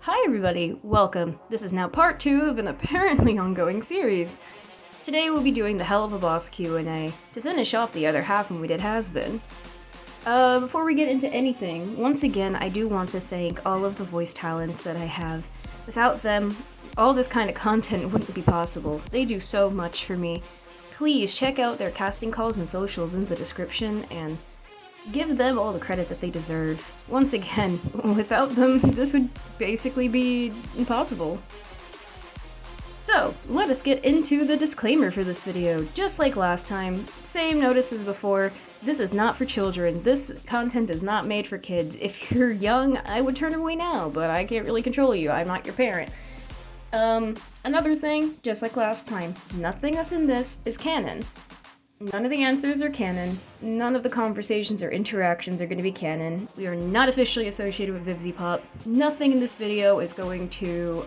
Hi everybody, welcome. This is now part 2 of an apparently ongoing series. Today we'll be doing the Helluva Boss Q&A to finish off the other half when we did Has Been. Before we get into anything, once again I do want to thank all of the voice talents that I have. Without them, all this kind of content wouldn't be possible. They do so much for me. Please check out their casting calls and socials in the description and give them all the credit that they deserve. Once again, without them, this would basically be impossible. So, let us get into the disclaimer for this video. Just like last time, same notice as before, this is not for children. This content is not made for kids. If you're young, I would turn away now, but I can't really control you. I'm not your parent. Another thing, just like last time, nothing that's in this is canon. None of the answers are canon. None of the conversations or interactions are going to be canon. We are not officially associated with VEROSIKA. Nothing in this video is going to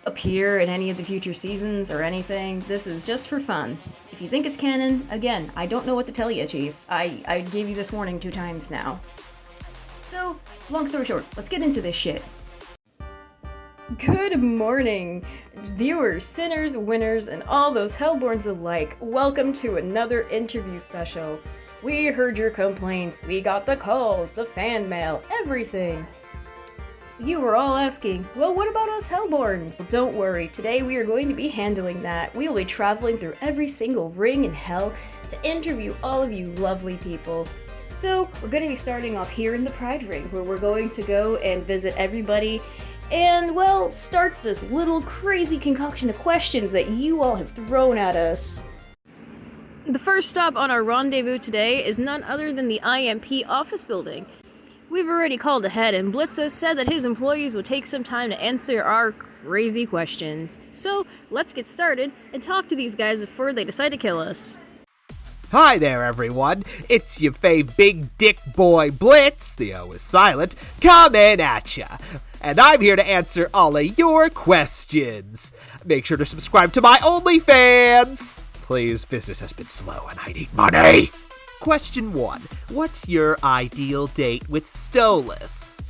appear in any of the future seasons or anything. This is just for fun. If you think it's canon, again, I don't know what to tell you, Chief. I gave you this warning 2 times now. So, long story short, let's get into this shit. Good morning, viewers, sinners, winners, and all those hellborns alike. Welcome to another interview special. We heard your complaints, we got the calls, the fan mail, everything. You were all asking, well, what about us hellborns? Well, don't worry, today we are going to be handling that. We will be traveling through every single ring in hell to interview all of you lovely people. So, we're going to be starting off here in the Pride Ring, where we're going to go and visit everybody and, well, start this little crazy concoction of questions that you all have thrown at us. The first stop on our rendezvous today is none other than the IMP office building. We've already called ahead, and BLITZ said that his employees would take some time to answer our crazy questions. So, let's get started and talk to these guys before they decide to kill us. Hi there, everyone. It's your fave big dick boy BLITZ, the O is silent, coming at ya. And I'm here to answer all of your questions. Make sure to subscribe to my OnlyFans. Please, business has been slow and I need money. Question 1. What's your ideal date with STOLAS?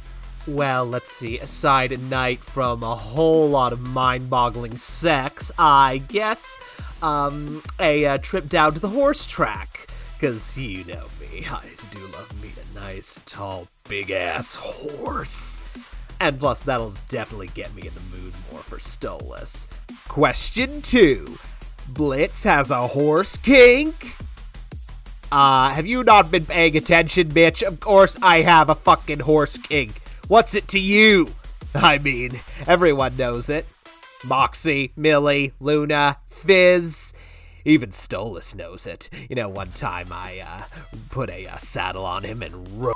Well, let's see. Aside a night from a whole lot of mind-boggling sex, I guess a trip down to the horse track. 'Cause you know me, I do love me a nice, tall, big-ass horse. And plus, that'll definitely get me in the mood more for STOLAS. Question 2. BLITZ has a horse kink? Have you not been paying attention, bitch? Of course I have a fucking horse kink. What's it to you? I mean, everyone knows it. MOXXIE, MILLIE, LOONA, Fizz. Even STOLAS knows it. You know, one time I put a saddle on him and rode.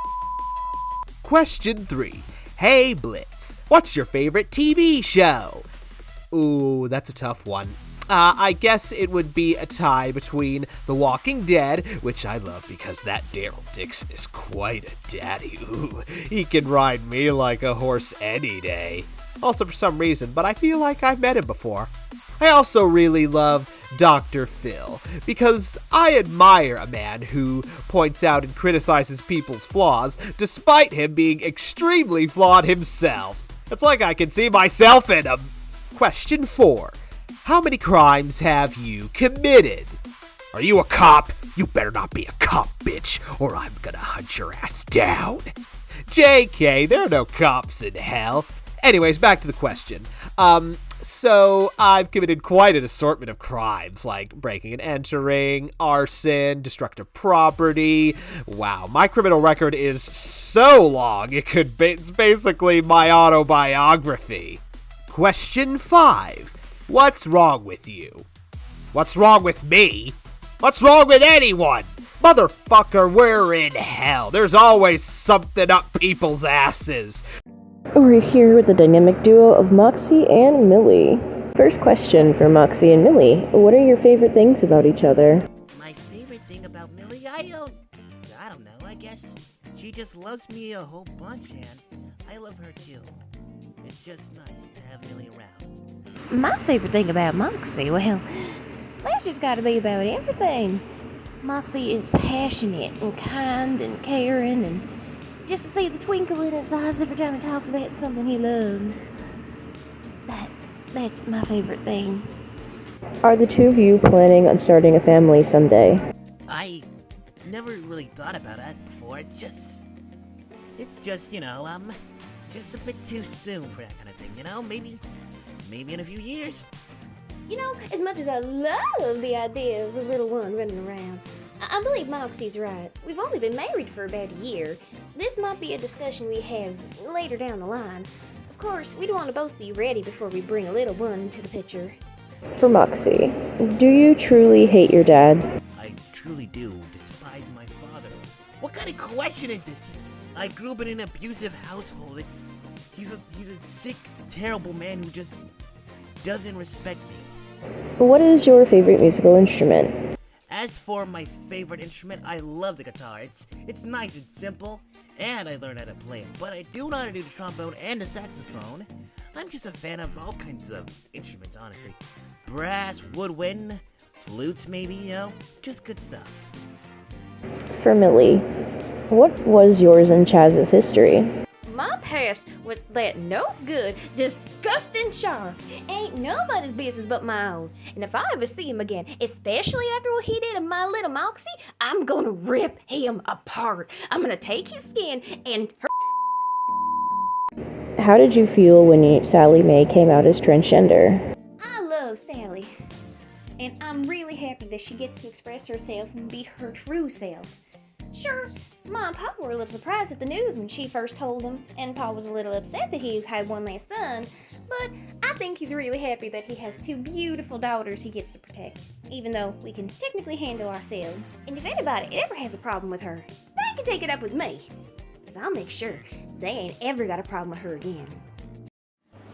Question 3. Hey BLITZ, what's your favorite TV show? Ooh, that's a tough one. I guess it would be a tie between The Walking Dead, which I love because that Daryl Dixon is quite a daddy. Ooh, he can ride me like a horse any day. Also for some reason, but I feel like I've met him before. I also really love Dr. Phil, because I admire a man who points out and criticizes people's flaws, despite him being extremely flawed himself. It's like I can see myself in him. Question 4. How many crimes have you committed? Are you a cop? You better not be a cop, bitch, or I'm gonna hunt your ass down. JK, there are no cops in hell. Anyways, back to the question. So I've committed quite an assortment of crimes, like breaking and entering, arson, destructive property. Wow, my criminal record is so long, it's basically my autobiography. Question 5. What's wrong with you? What's wrong with me? What's wrong with anyone? Motherfucker, we're in hell. There's always something up people's asses. We're here with the dynamic duo of MOXXIE and MILLIE. First question for MOXXIE and MILLIE. What are your favorite things about each other? My favorite thing about MILLIE, I don't know, I guess she just loves me a whole bunch and I love her too. It's just nice to have MILLIE around. My favorite thing about MOXXIE, well, that's just gotta be about everything. MOXXIE is passionate and kind and caring and just to see the twinkle in his eyes every time he talks about something he loves. That's my favorite thing. Are the two of you planning on starting a family someday? I never really thought about that before. It's just, you know, just a bit too soon for that kind of thing, you know? Maybe in a few years. You know, as much as I love the idea of a little one running around, I believe Moxie's right. We've only been married for about a year. This might be a discussion we have later down the line. Of course, we'd want to both be ready before we bring a little one into the picture. For MOXXIE, do you truly hate your dad? I truly do despise my father. What kind of question is this? I grew up in an abusive household. He's a sick, terrible man who just doesn't respect me. What is your favorite musical instrument? As for my favorite instrument, I love the guitar. It's nice and simple, and I learned how to play it. But I do know how to do the trombone and the saxophone. I'm just a fan of all kinds of instruments, honestly. Brass, woodwind, flutes maybe, you know? Just good stuff. For MILLIE, what was yours and CHAZ's history? My past was that no good, disgusting shark. Ain't nobody's business but my own. And if I ever see him again, especially after what he did to my little MOXXIE, I'm gonna rip him apart. I'm gonna take his skin and How did you feel when Sallie Mae came out as transgender? I love Sallie. And I'm really happy that she gets to express herself and be her true self. Sure, Ma and Pa were a little surprised at the news when she first told them, and Pa was a little upset that he had one less son, but I think he's really happy that he has two beautiful daughters he gets to protect, even though we can technically handle ourselves. And if anybody ever has a problem with her, they can take it up with me, because I'll make sure they ain't ever got a problem with her again.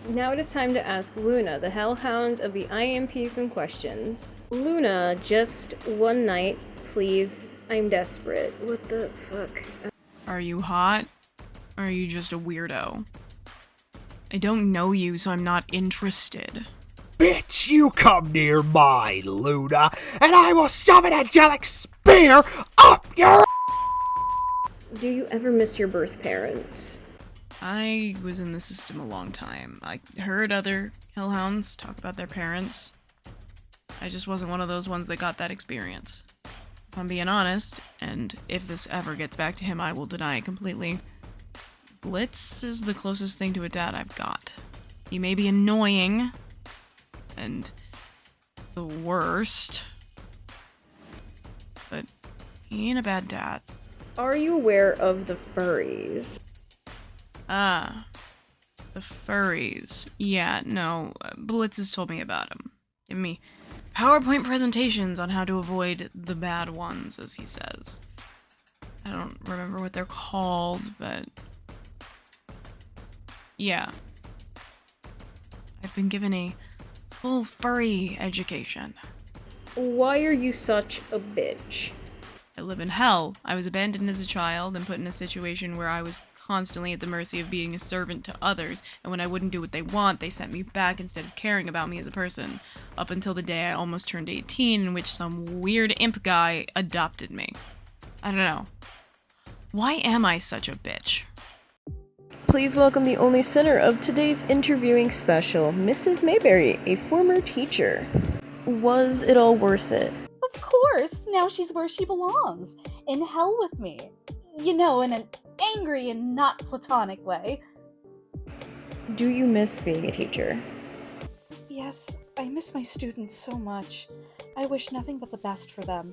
Now it is time to ask Luna, the hellhound of the IMP, some questions. Luna, just one night, please. I'm desperate. What the fuck? Are you hot? Or are you just a weirdo? I don't know you, so I'm not interested. Bitch, you come near mine, Luna, and I will shove an angelic spear up your... Do you ever miss your birth parents? I was in the system a long time. I heard other hellhounds talk about their parents. I just wasn't one of those ones that got that experience. If I'm being honest, and if this ever gets back to him, I will deny it completely. Blitz is the closest thing to a dad I've got. He may be annoying, and the worst, but he ain't a bad dad. Are you aware of the furries? Ah, the furries. Yeah, no, Blitz has told me about them. Give me PowerPoint presentations on how to avoid the bad ones, as he says. I don't remember what they're called, but yeah. I've been given a full furry education. Why are you such a bitch? I live in hell. I was abandoned as a child and put in a situation where I was constantly at the mercy of being a servant to others, and when I wouldn't do what they want, they sent me back instead of caring about me as a person, up until the day I almost turned 18, in which some weird imp guy adopted me. I don't know. Why am I such a bitch? Please welcome the only center of today's interviewing special, Mrs. Mayberry, a former teacher. Was it all worth it? Of course, now she's where she belongs, in hell with me. You know, in an angry and not platonic way. Do you miss being a teacher? Yes, I miss my students so much. I wish nothing but the best for them.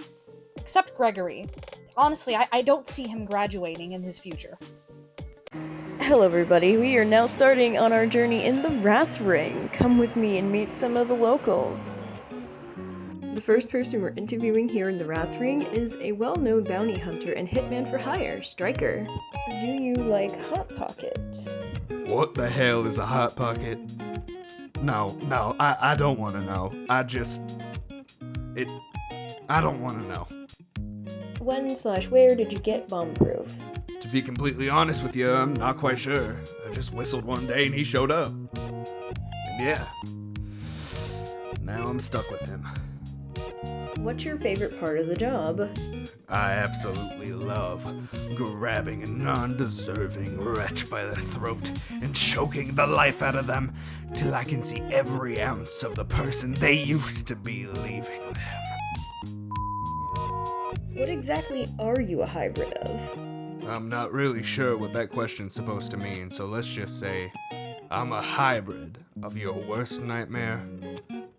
Except Gregory. Honestly, I don't see him graduating in his future. Hello everybody, we are now starting on our journey in the Wrath Ring. Come with me and meet some of the locals. The first person we're interviewing here in the Wrath Ring is a well-known bounty hunter and hitman for hire, Striker. Do you like Hot Pockets? What the hell is a Hot Pocket? No, I don't want to know. I don't want to know. When/where did you get Bomb-Proof? To be completely honest with you, I'm not quite sure. I just whistled one day and he showed up. And yeah. Now I'm stuck with him. What's your favorite part of the job? I absolutely love grabbing an undeserving wretch by their throat and choking the life out of them till I can see every ounce of the person they used to be leaving them. What exactly are you a hybrid of? I'm not really sure what that question's supposed to mean, so let's just say I'm a hybrid of your worst nightmare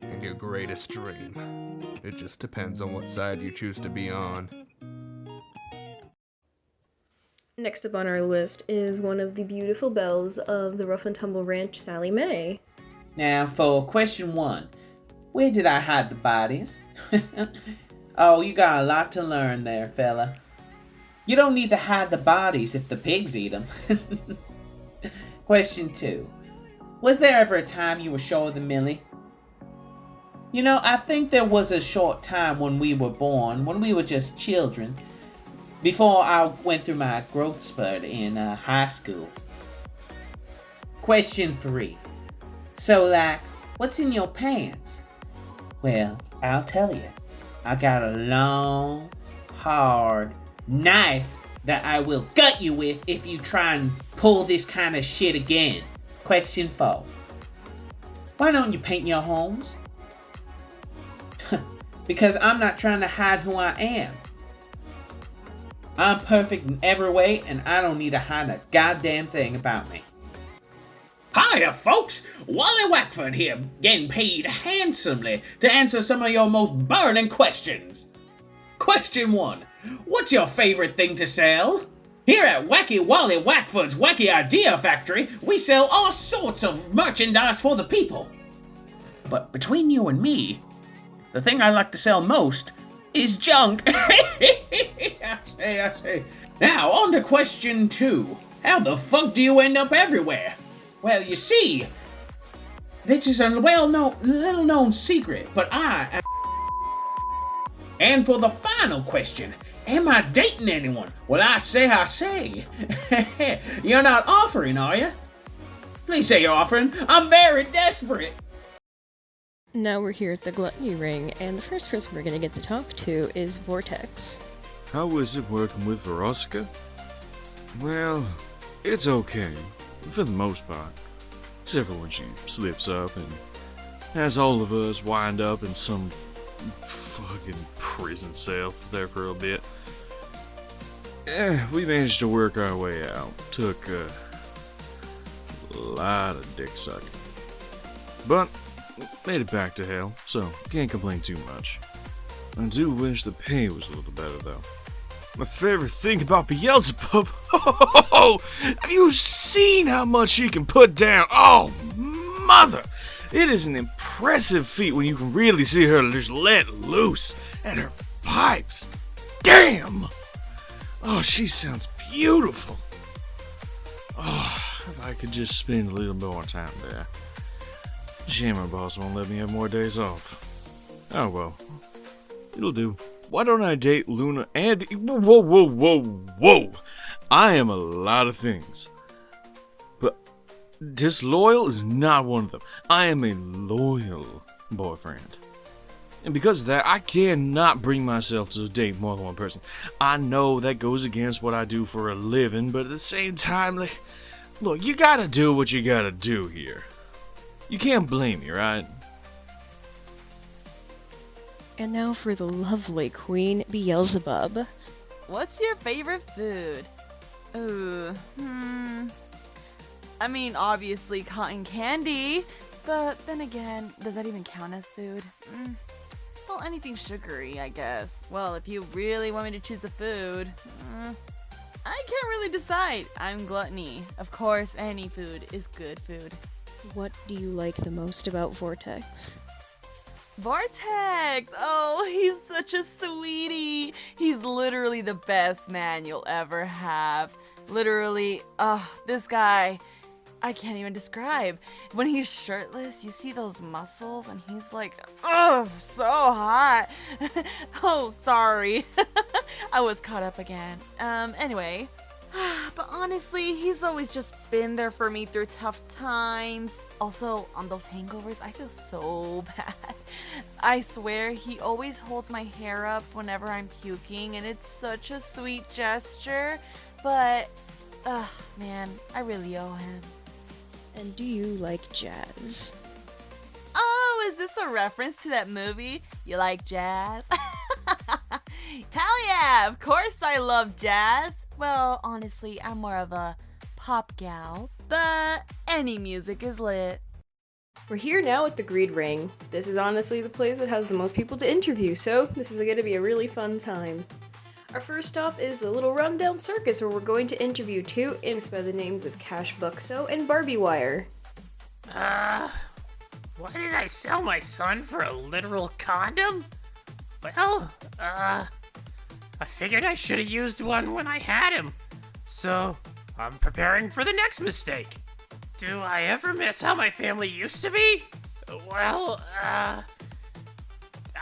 and your greatest dream. It just depends on what side you choose to be on. Next up on our list is one of the beautiful belles of the Rough and Tumble Ranch, Sallie Mae. Now, for question 1, where did I hide the bodies? Oh, you got a lot to learn there, fella. You don't need to hide the bodies if the pigs eat them. Question 2, was there ever a time you were shorter than Millie? You know, I think there was a short time when we were born, when we were just children, before I went through my growth spurt in high school. Question 3, so like, what's in your pants? Well, I'll tell you. I got a long, hard knife that I will gut you with if you try and pull this kind of shit again. Question 4, why don't you paint your homes? Because I'm not trying to hide who I am. I'm perfect in every way, and I don't need to hide a goddamn thing about me. Hiya, folks! Wally WACKFORD here, getting paid handsomely to answer some of your most burning questions. Question 1. What's your favorite thing to sell? Here at Wacky Wally WACKFORD's Wacky Idea Factory, we sell all sorts of merchandise for the people. But between you and me, the thing I like to sell most is junk. I say. Now, on to question 2. How the fuck do you end up everywhere? Well, you see, this is a little-known secret, but I am... And for the final question, am I dating anyone? Well, I say. You're not offering, are you? Please say you're offering. I'm very desperate. Now we're here at the Gluttony Ring, and the first person we're gonna get to talk to is Vortex. How is it working with VEROSIKA? Well, it's okay, for the most part. Except for when she slips up and has all of us wind up in some fucking prison cell there for a bit. We managed to work our way out. Took a lot of dick sucking. But made it back to hell, so can't complain too much. I do wish the pay was a little better though. My favorite thing about Beelzebub, have you seen how much she can put down? Oh, mother! It is an impressive feat when you can really see her just let loose at her pipes. Damn! Oh, she sounds beautiful. Oh, if I could just spend a little more time there. Shame my boss won't let me have more days off. Oh well, it'll do. Why don't I date LOONA and... Whoa. I am a lot of things. But disloyal is not one of them. I am a loyal boyfriend. And because of that, I cannot bring myself to date more than one person. I know that goes against what I do for a living, but at the same time, like, look, you gotta do what you gotta do here. You can't blame me, right? And now for the lovely Queen Beelzebub. What's your favorite food? Ooh, I mean, obviously cotton candy, but then again, does that even count as food? Well, anything sugary, I guess. Well, if you really want me to choose a food, I can't really decide. I'm gluttony. Of course, any food is good food. What do you like the most about Vortex? Vortex! Oh, he's such a sweetie. He's literally the best man you'll ever have. Literally, this guy, I can't even describe. When he's shirtless, you see those muscles and he's like, oh, so hot. Oh, sorry. I was caught up again. Anyway, But honestly, he's always just been there for me through tough times. Also, on those hangovers, I feel so bad. I swear, he always holds my hair up whenever I'm puking, and it's such a sweet gesture. But, man, I really owe him. And do you like jazz? Oh, is this a reference to that movie? You like jazz? Hell yeah, of course I love jazz. Well, honestly, I'm more of a pop gal, but any music is lit. We're here now at the Greed Ring. This is honestly the place that has the most people to interview, so this is going to be a really fun time. Our first stop is a little rundown circus where we're going to interview two imps by the names of Cash BUCKSO and Barbie Wire. Why did I sell my son for a literal condom? Well, I figured I should have used one when I had him. So, I'm preparing for the next mistake. Do I ever miss how my family used to be? Well, I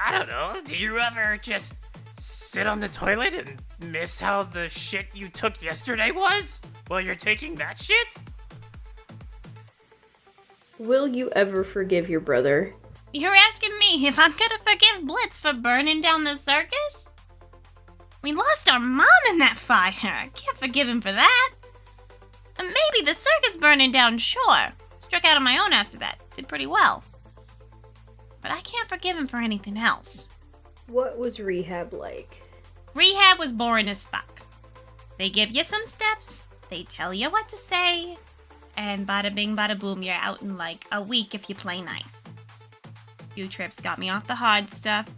don't know. Do you ever just sit on the toilet and miss how the shit you took yesterday was while you're taking that shit? Will you ever forgive your brother? You're asking me if I'm gonna forgive Blitz for burning down the circus? We lost our mom in that fire. I can't forgive him for that. And maybe the circus burning down, sure. Struck out on my own after that. Did pretty well. But I can't forgive him for anything else. What was rehab like? Rehab was boring as fuck. They give you some steps, they tell you what to say, and bada bing bada boom, you're out in like a week if you play nice. Few trips got me off the hard stuff,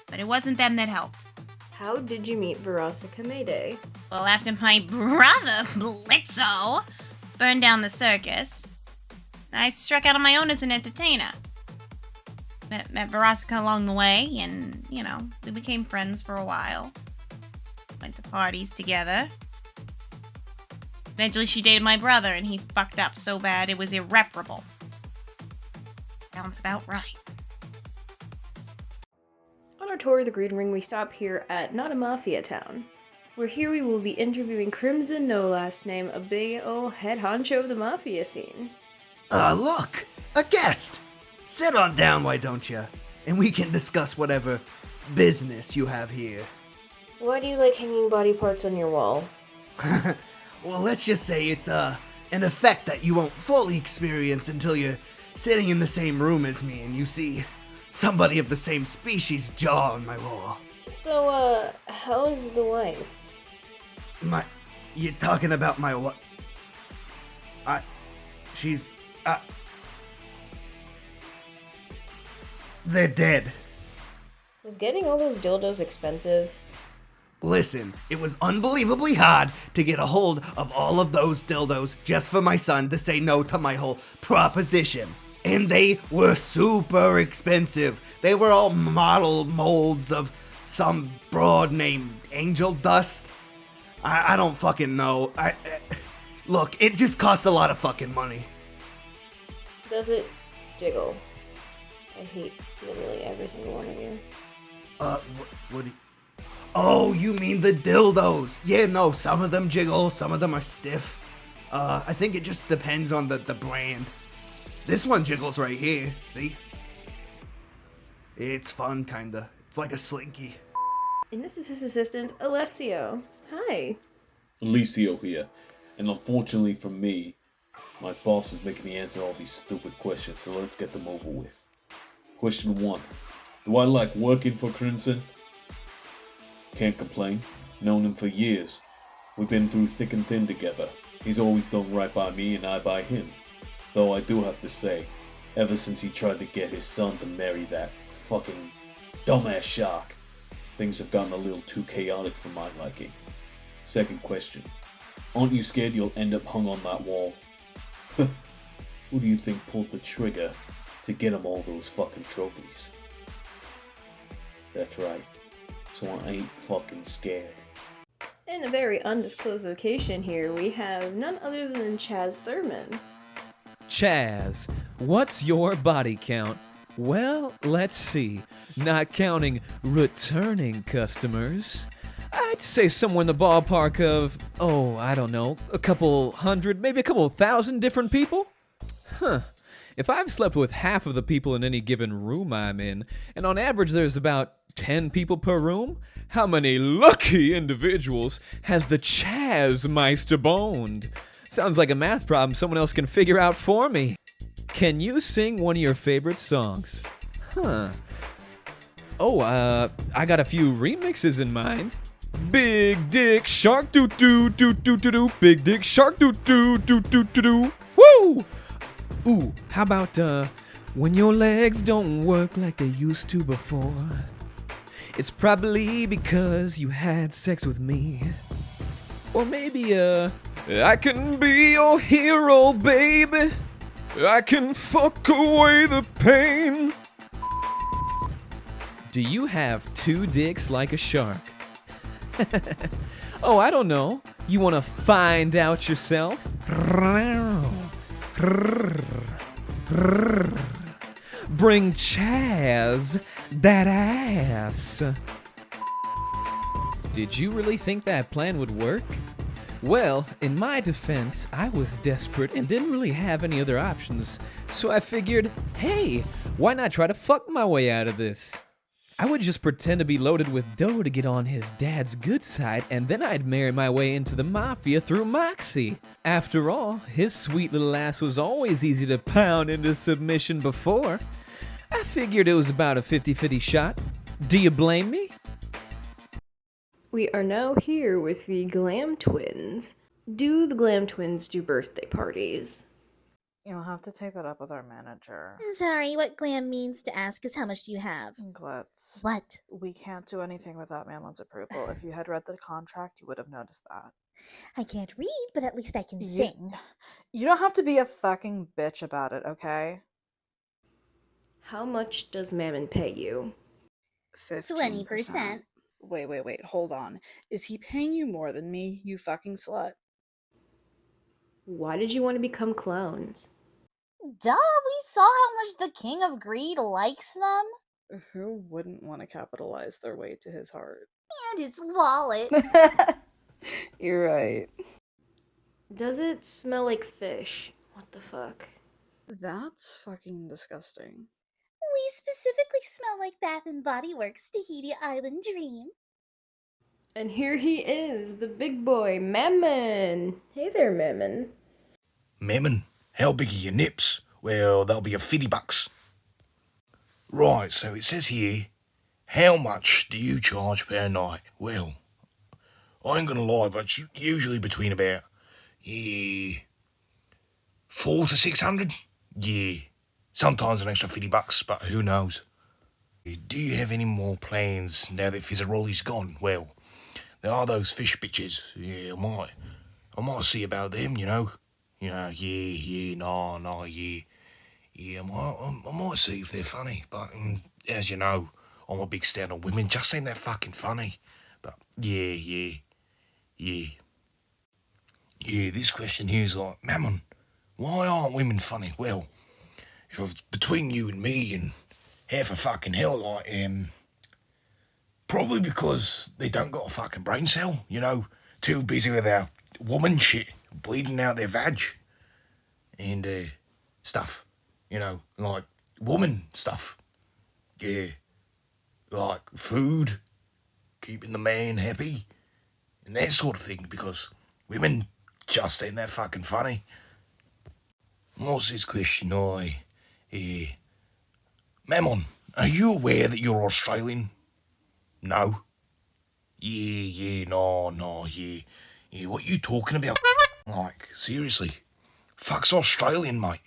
but it wasn't them that helped. How did you meet VEROSIKA Mayday? Well, after my brother, BLITZO, burned down the circus, I struck out on my own as an entertainer. Met VEROSIKA along the way, and, you know, we became friends for a while. Went to parties together. Eventually she dated my brother, and he fucked up so bad it was irreparable. Sounds about right. On our tour of the Green Ring, we stop here at Not a Mafia Town, where here we will be interviewing Crimson No Last Name, a big ol' head honcho of the mafia scene. Look! A guest! Sit on down, why don't you? And we can discuss whatever business you have here. Why do you like hanging body parts on your wall? Well, let's just say it's an effect that you won't fully experience until you're sitting in the same room as me and you see somebody of the same species jaw on my wall. So, how's the wife? You talking about my what? They're dead. Was getting all those dildos expensive? Listen, it was unbelievably hard to get a hold of all of those dildos just for my son to say no to my whole proposition. And they were super expensive. They were all model molds of some broad named Angel Dust. I don't fucking know. Look, it just cost a lot of fucking money. Does it jiggle? I hate literally every single one of you. What do you... Oh, you mean the dildos. Yeah, no, some of them jiggle, some of them are stiff. I think it just depends on the brand. This one jiggles right here, see? It's fun, kinda. It's like a slinky. And this is his assistant, Alessio. Hi. Alessio here, and unfortunately for me, my boss is making me answer all these stupid questions, so let's get them over with. Question 1. Do I like working for Crimson? Can't complain. Known him for years. We've been through thick and thin together. He's always done right by me and I by him. Though I do have to say, ever since he tried to get his son to marry that fucking dumbass shark, things have gotten a little too chaotic for my liking. Second question. Aren't you scared you'll end up hung on that wall? Who do you think pulled the trigger to get him all those fucking trophies? That's right. So I ain't fucking scared. In a very undisclosed location here, we have none other than CHAZ THURMAN. CHAZ, what's your body count? Well, let's see. Not counting returning customers. I'd say somewhere in the ballpark of, oh, I don't know, a couple hundred, maybe a couple thousand different people? Huh. If I've slept with half of the people in any given room I'm in, and on average there's about 10 people per room, how many lucky individuals has the CHAZ Meister boned? Sounds like a math problem someone else can figure out for me. Can you sing one of your favorite songs? Huh. Oh, I got a few remixes in mind. Big dick shark doo doo doo doo doo doo. Big dick shark doo doo doo doo doo doo. Woo! Ooh, how about when your legs don't work like they used to before? It's probably because you had sex with me. Or maybe I can be your hero, baby. I can fuck away the pain. Do you have two dicks like a shark? Oh, I don't know. You want to find out yourself? Bring CHAZ that ass. Did you really think that plan would work? Well, in my defense, I was desperate and didn't really have any other options, so I figured, hey, why not try to fuck my way out of this? I would just pretend to be loaded with dough to get on his dad's good side, and then I'd marry my way into the mafia through MOXXIE. After all, his sweet little ass was always easy to pound into submission before. I figured it was about a 50-50 shot. Do you blame me? We are now here with the GLAM twins. Do the GLAM twins do birthday parties? You'll have to take that up with our manager. Sorry, what GLAM means to ask is how much do you have? GLITZ. What? We can't do anything without MAMMON's approval. If you had read the contract, you would have noticed that. I can't read, but at least I can sing. You don't have to be a fucking bitch about it, okay? How much does Mammon pay you? 20%. Wait, hold on. Is he paying you more than me, you fucking slut? Why did you want to become clones? Duh, we saw how much the King of Greed likes them. Who wouldn't want to capitalize their way to his heart? And his wallet. You're right. Does it smell like fish? What the fuck? That's fucking disgusting. We specifically smell like Bath and Body Works Tahiti Island Dream. And here he is, the big boy, Mammon. Hey there, Mammon. Mammon, how big are your nips? Well, they'll be a $50. Right, so it says here, how much do you charge per night? Well, I ain't gonna lie, but it's usually between about, 400 to 600? Yeah, sometimes an extra $50, but who knows? Do you have any more plans now that Fizzarolli's gone? Well, there are those fish bitches. Yeah, I might see about them, you know. Yeah, I might see if they're funny, but as you know, I'm a big stand on women. Just ain't that fucking funny. But yeah. This question here is like, Mammon, why aren't women funny? Well, if it was between you and me and half a fucking hell, like, probably because they don't got a fucking brain cell, you know, too busy with our woman shit, bleeding out their vag, and stuff, you know, like woman stuff, yeah, like food, keeping the man happy, and that sort of thing, because women just ain't that fucking funny. What's this question? Mammon, are you aware that you're Australian? No. No, yeah, what you talking about? Like, seriously, fuck's Australian, mate.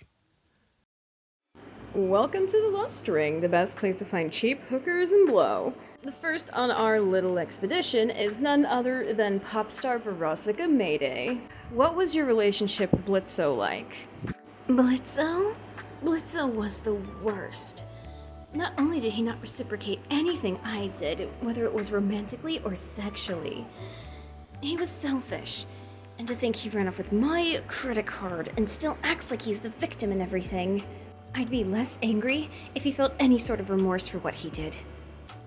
Welcome to the Lust Ring, the best place to find cheap hookers and blow. The first on our little expedition is none other than pop star VEROSIKA Mayday. What was your relationship with BLITZO like? BLITZO? BLITZO was the worst. Not only did he not reciprocate anything I did, whether it was romantically or sexually, he was selfish. And to think he ran off with my credit card and still acts like he's the victim and everything. I'd be less angry if he felt any sort of remorse for what he did.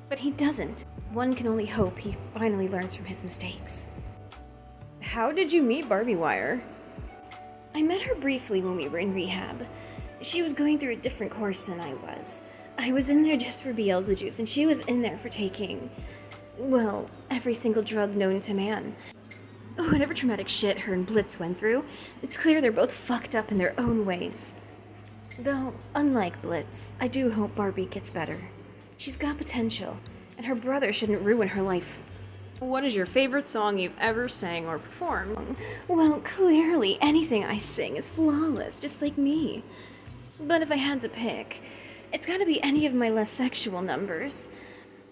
But he doesn't. One can only hope he finally learns from his mistakes. How did you meet Barbie Wire? I met her briefly when we were in rehab. She was going through a different course than I was. I was in there just for Beelzejuice, and she was in there for taking, well, every single drug known to man. Whatever traumatic shit her and Blitz went through, it's clear they're both fucked up in their own ways. Though, unlike Blitz, I do hope Barbie gets better. She's got potential, and her brother shouldn't ruin her life. What is your favorite song you've ever sang or performed? Well, clearly anything I sing is flawless, just like me. But if I had to pick, it's gotta be any of my less sexual numbers.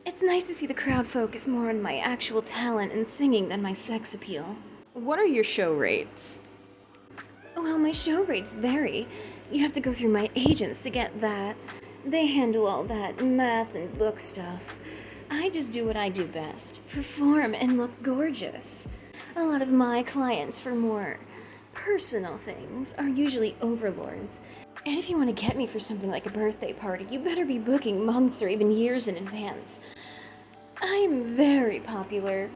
It's nice to see the crowd focus more on my actual talent in singing than my sex appeal. What are your show rates? Well, my show rates vary. You have to go through my agents to get that. They handle all that math and book stuff. I just do what I do best, perform and look gorgeous. A lot of my clients for more personal things are usually overlords. And if you want to get me for something like a birthday party, you better be booking months or even years in advance. I'm very popular.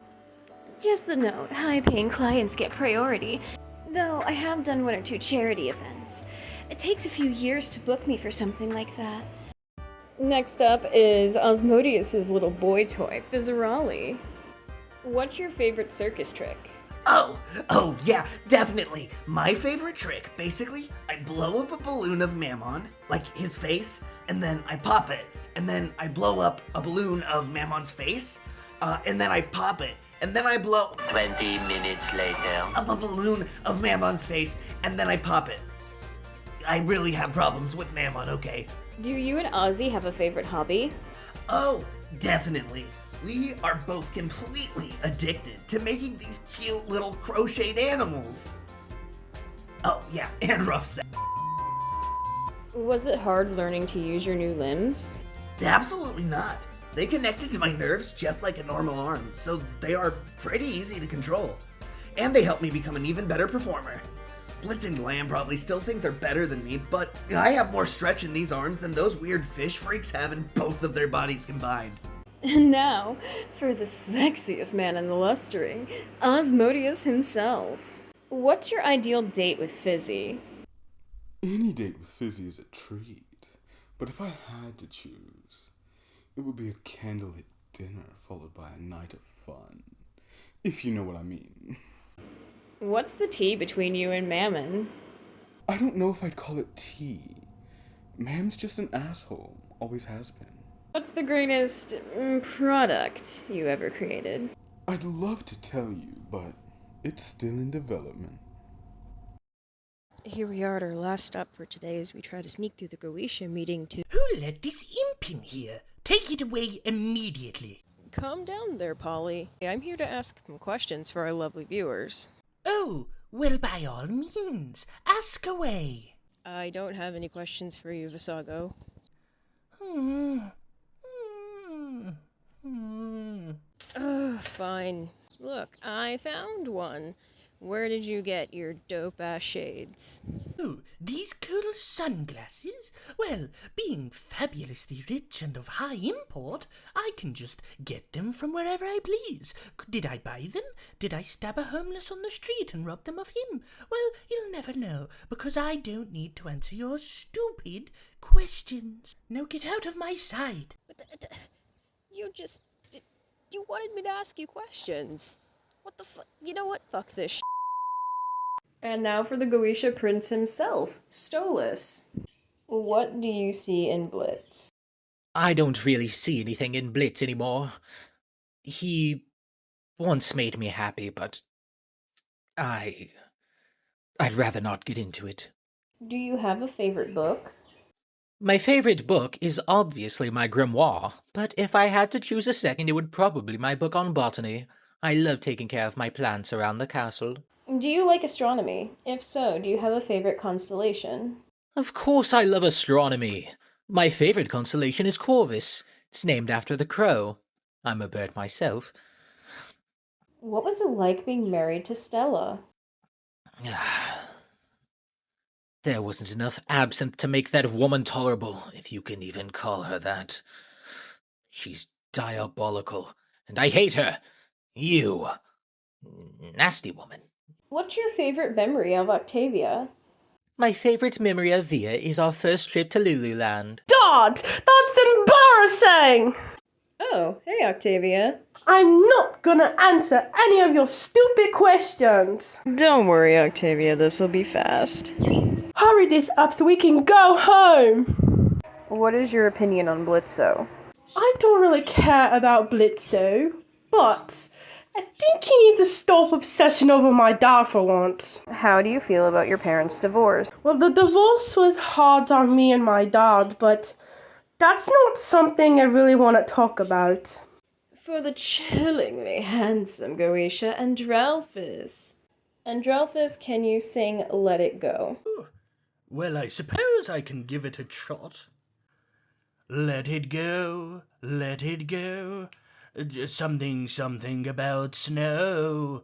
Just a note, high-paying clients get priority, though I have done 1 or 2 charity events. It takes a few years to book me for something like that. Next up is ASMODEUS' little boy toy, FIZZY. What's your favorite circus trick? Oh yeah, definitely. My favorite trick, basically, I blow up a balloon of Mammon, like his face, and then I pop it. And then I blow up a balloon of Mammon's face, and then I pop it. And then I blow 20 minutes later up a balloon of Mammon's face, and then I pop it. I really have problems with Mammon, okay? Do you and Ozzy have a favorite hobby? Oh, definitely. We are both completely addicted to making these cute little crocheted animals. Oh, yeah, and rough sex. Was it hard learning to use your new limbs? Absolutely not. They connected to my nerves just like a normal arm, so they are pretty easy to control. And they help me become an even better performer. Blitz and Glam probably still think they're better than me, but I have more stretch in these arms than those weird fish freaks have in both of their bodies combined. And now, for the sexiest man in the lustering, ASMODEUS himself. What's your ideal date with Fizzy? Any date with Fizzy is a treat, but if I had to choose, it would be a candlelit dinner followed by a night of fun, if you know what I mean. What's the tea between you and Mammon? I don't know if I'd call it tea. Mam's just an asshole, always has been. What's the greatest product you ever created? I'd love to tell you, but it's still in development. Here we are at our last stop for today as we try to sneak through the Goetia meeting to— Who let this imp in here? Take it away immediately. Calm down there, Polly. I'm here to ask some questions for our lovely viewers. Oh, well, by all means, ask away. I don't have any questions for you, VASSAGO. Fine. Look, I found one. Where did you get your dope-ass shades? Oh, these cool sunglasses? Well, being fabulously rich and of high import, I can just get them from wherever I please. Did I buy them? Did I stab a homeless on the street and rob them of him? Well, you'll never know, because I don't need to answer your stupid questions. Now get out of my sight. You wanted me to ask you questions. What the fuck? You know what? Fuck this shit. And now for the Goetia prince himself, STOLAS. What do you see in Blitz? I don't really see anything in Blitz anymore. He once made me happy, but I'd rather not get into it. Do you have a favorite book? My favorite book is obviously my grimoire, but if I had to choose a second, it would probably be my book on botany. I love taking care of my plants around the castle. Do you like astronomy? If so, do you have a favorite constellation? Of course I love astronomy. My favorite constellation is Corvus. It's named after the crow. I'm a bird myself. What was it like being married to Stella? There wasn't enough absinthe to make that woman tolerable, if you can even call her that. She's diabolical, and I hate her. You nasty woman. What's your favorite memory of Octavia? My favorite memory of Via is our first trip to Lululand. Dad, that's embarrassing! Oh, hey Octavia. I'm not gonna answer any of your stupid questions. Don't worry, Octavia, this'll be fast. Hurry this up so we can go home. What is your opinion on BLITZO? I don't really care about BLITZO, but I think he needs to stop obsessing over my dad for once. How do you feel about your parents' divorce? Well, the divorce was hard on me and my dad, but that's not something I really want to talk about. For the chillingly handsome Goetia Andralphus. Andralphus, can you sing Let It Go? Well, I suppose I can give it a shot. Let it go, let it go. Something about snow.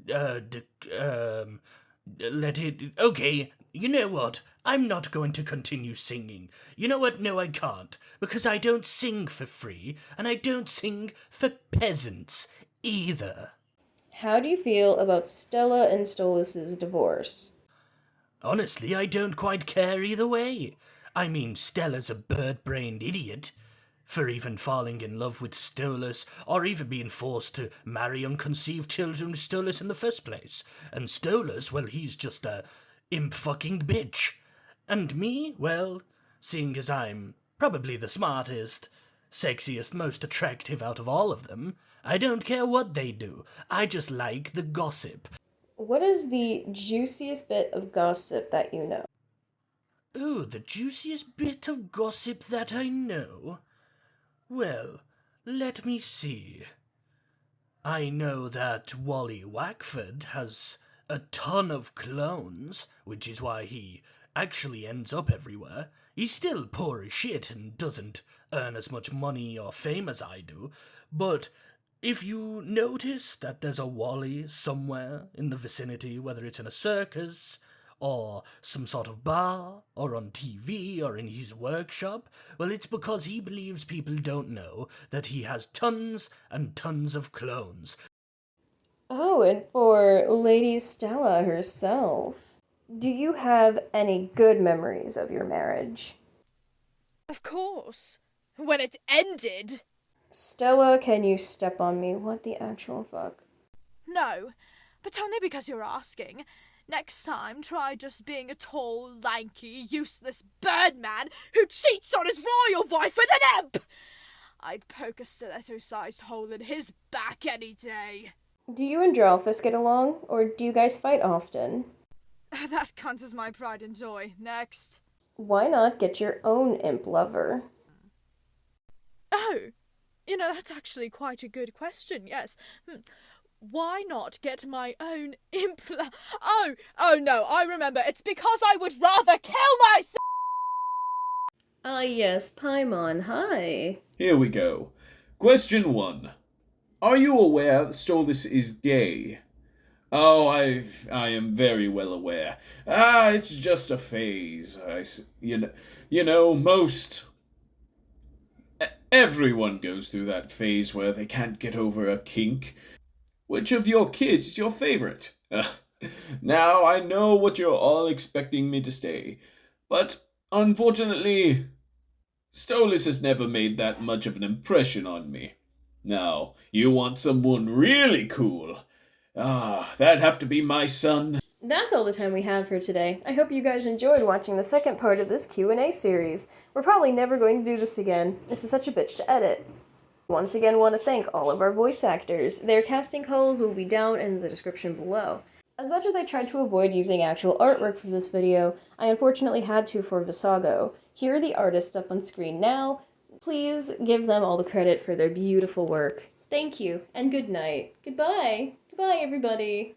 Let it. Okay, you know what? I'm not going to continue singing. You know what? No, I can't. Because I don't sing for free, and I don't sing for peasants either. How do you feel about Stella and Stolas' divorce? Honestly, I don't quite care either way. I mean, Stella's a bird-brained idiot for even falling in love with Stolas, or even being forced to marry unconceived children with Stolas in the first place. And Stolas, well, he's just a imp-fucking bitch. And me, well, seeing as I'm probably the smartest, sexiest, most attractive out of all of them, I don't care what they do. I just like the gossip. What is the juiciest bit of gossip that you know? Ooh, the juiciest bit of gossip that I know? Well, let me see. I know that Wally WACKFORD has a ton of clones, which is why he actually ends up everywhere. He's still poor as shit and doesn't earn as much money or fame as I do, but if you notice that there's a Wally somewhere in the vicinity, whether it's in a circus, or some sort of bar, or on TV, or in his workshop, well, it's because he believes people don't know that he has tons and tons of clones. Oh, and for Lady Stella herself, do you have any good memories of your marriage? Of course. When it ended. Stella, can you step on me? What the actual fuck? No, but only because you're asking. Next time, try just being a tall, lanky, useless birdman who cheats on his royal wife with an imp! I'd poke a stiletto-sized hole in his back any day. Do you and Andralphus get along, or do you guys fight often? That counts as my pride and joy. Next. Why not get your own imp lover? Oh, that's actually quite a good question, yes. Why not get my own Oh no, I remember. It's because I would rather kill myself! Ah yes, Paimon, hi. Here we go. Question 1. Are you aware that Stolas is gay? Oh, I am very well aware. It's just a phase. Everyone goes through that phase where they can't get over a kink. Which of your kids is your favorite? Now, I know what you're all expecting me to say, but unfortunately, Stolas has never made that much of an impression on me. Now, you want someone really cool. That'd have to be my son. That's all the time we have for today. I hope you guys enjoyed watching the second part of this Q&A series. We're probably never going to do this again. This is such a bitch to edit. Once again, want to thank all of our voice actors. Their casting calls will be down in the description below. As much as I tried to avoid using actual artwork for this video, I unfortunately had to for VASSAGO. Here are the artists up on screen now. Please give them all the credit for their beautiful work. Thank you, and good night. Goodbye. Goodbye, everybody.